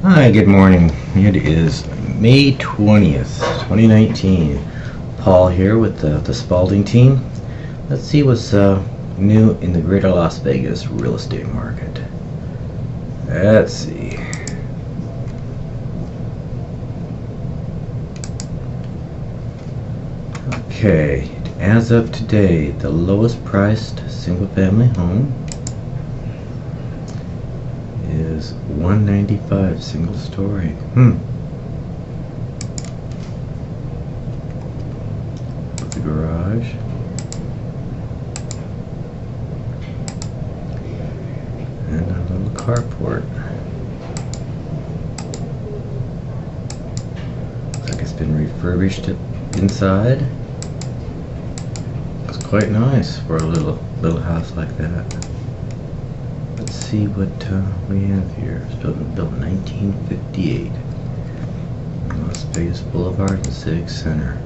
Hi, good morning. It is May 20th, 2019. Paul here with the Spaulding Team. Let's see what's new in the greater Las Vegas real estate market. Let's see. Okay, as of today, the lowest priced single family home is $195 single story. With the garage. And a little carport. Looks like it's been refurbished inside. It's quite nice for a little house like that. Let's see what we have here. It's built in 1958. Las Vegas Boulevard and Civic Center.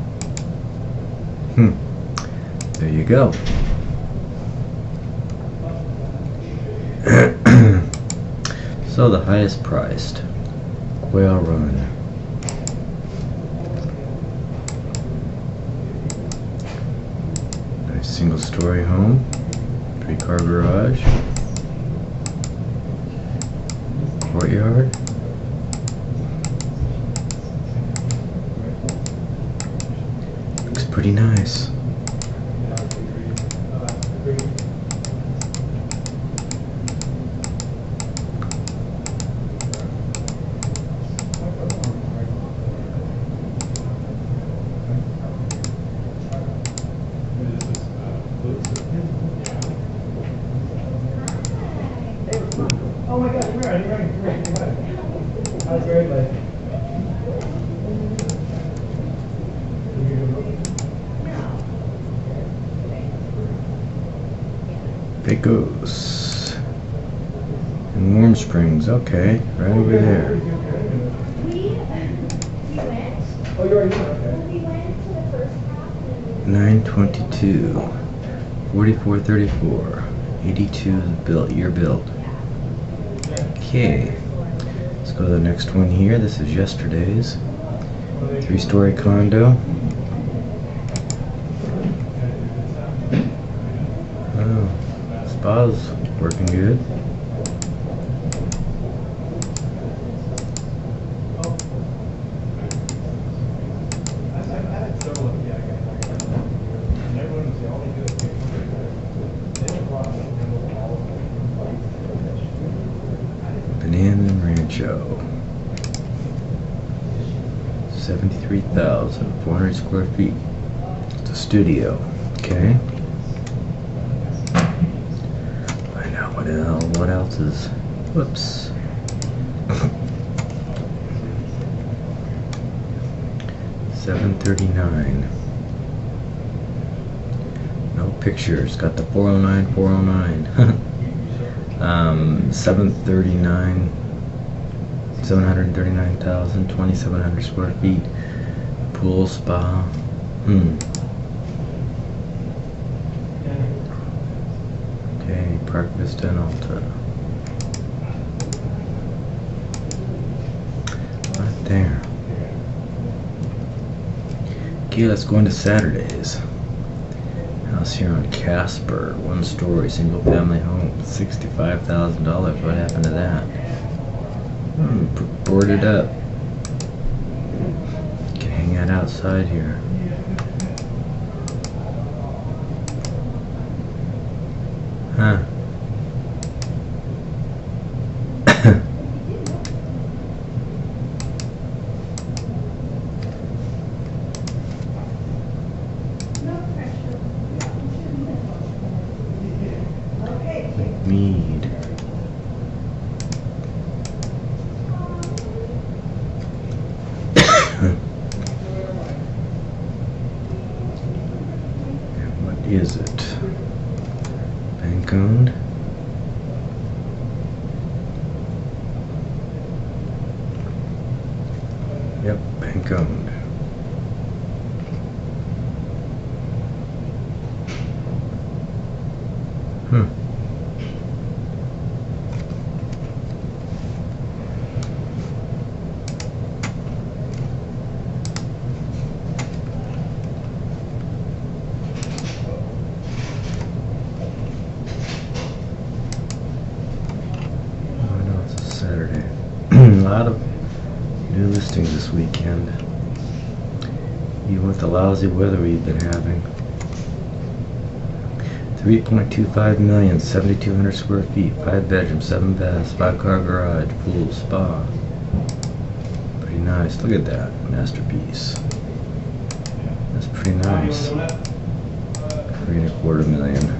There you go. So the highest priced, Quail Run. Nice single story home, 3-car garage. Courtyard. Looks pretty nice. Oh my God, you're right. That was very late. Pecos and Warm Springs. Okay, right over there. We went. Oh, you already went. We went to the first half. 922, 4434, 82 built, year built. Okay, let's go to the next one here. This is yesterday's 3-story condo. Oh, spa's working good. Banana Rancho. 73,400 square feet. It's a studio. Okay. Find out what else is. Whoops. $739. No pictures. Got the 409, 409. 739,000, 2,700 square feet. Pool, spa. Okay, Park Vista and Alta. Right there. Okay, let's go into Saturday's. House here on Casper, 1-story, single family home, $65,000. What happened to that? Boarded up. You can hang out outside here. Huh. Mead. And what is it? Bank owned? Yep, bank owned. A lot of new listings this weekend, even with the lousy weather we've been having. 3.25 million, 7,200 square feet, 5 bedrooms, 7 baths, 5-car garage, pool, spa. Pretty nice. Look at that masterpiece. That's pretty nice. 3.25 million.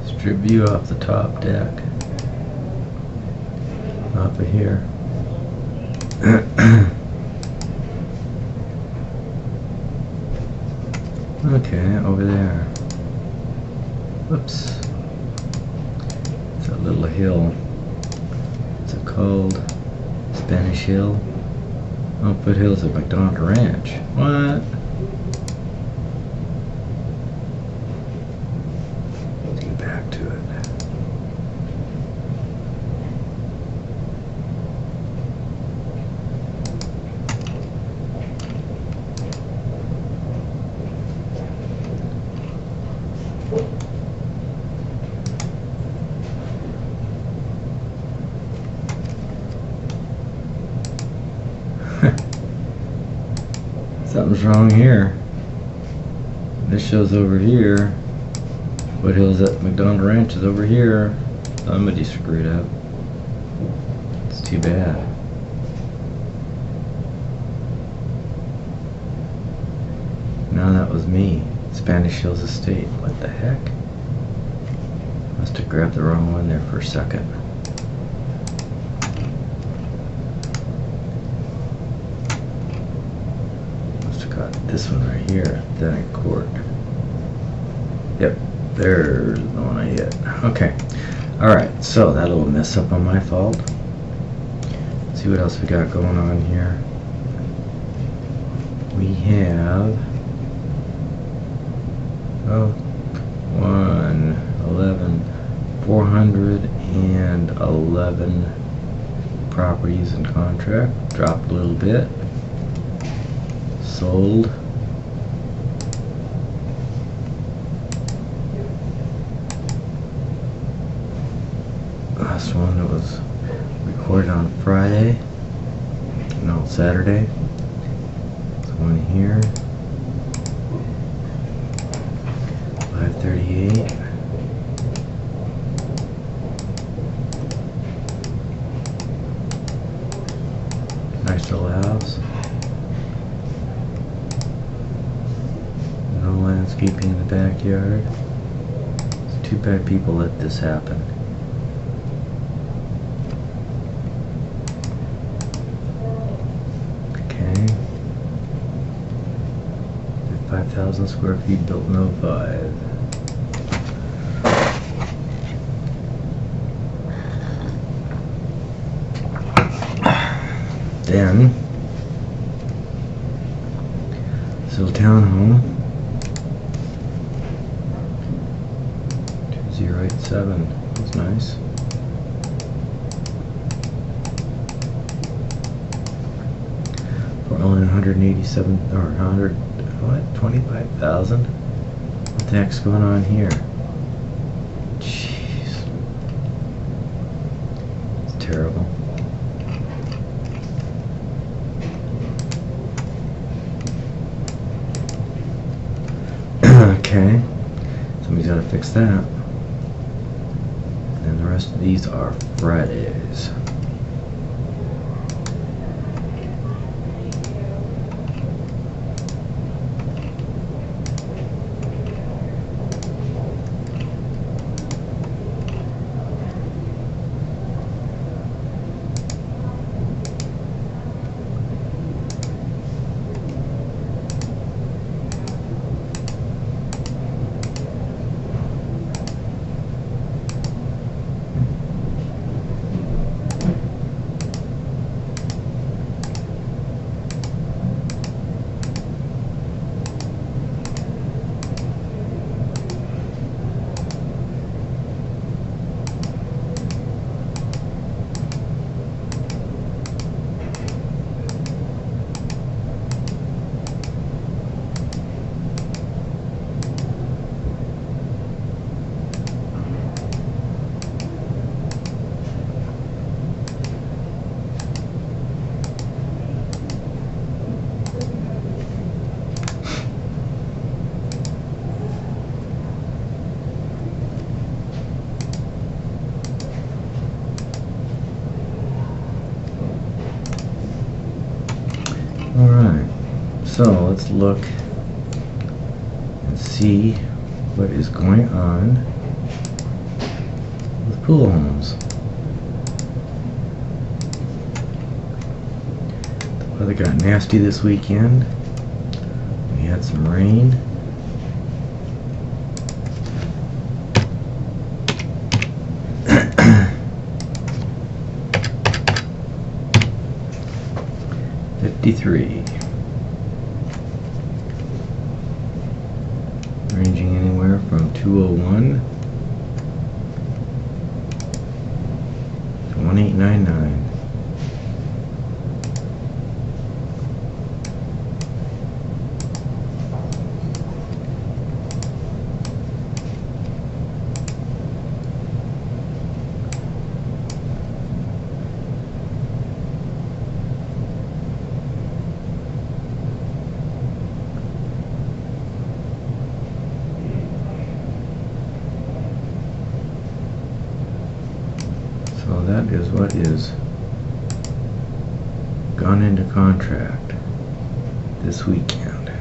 Strip view off the top deck. Off of here. Okay, over there. Whoops. It's a little hill. What's it called? Spanish Hill? Oh, foothills at McDonald Ranch. What? Let's get back to it. Something's wrong here. This shows over here. Foothills at McDonald Ranch is over here. Somebody screwed up. It's too bad. No, that was me. Spanish Hills Estate. What the heck? Must have grabbed the wrong one there for a second. This one right here, Atlantic Court. Yep, there's the one I hit. Okay, alright, so that little mess up on my fault. Let's see what else we got going on here. We have 411 properties in contract. Dropped a little bit. Sold. Last one that was recorded on Friday. No, Saturday. There's one here. 538. Nice little house. No landscaping in the backyard. It's too bad people let this happen. Okay. 5,000 square feet, built in 05. Then, this little townhome, 2087. That's nice. For only 187 or 100, what? 25,000. What the heck's going on here? Jeez, it's terrible. Okay, somebody's got to fix that. And the rest of these are Fridays. So let's look and see what is going on with pool homes. The weather got nasty this weekend. We had some rain. Ranging anywhere from 201 to 1899. So that is what is gone into contract this weekend.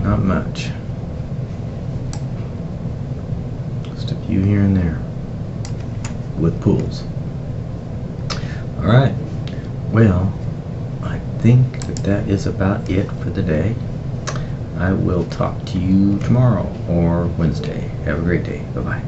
Not much. Just a few here and there with pools. Alright, well, I think that is about it for the day. I will talk to you tomorrow or Wednesday. Have a great day. Bye-bye.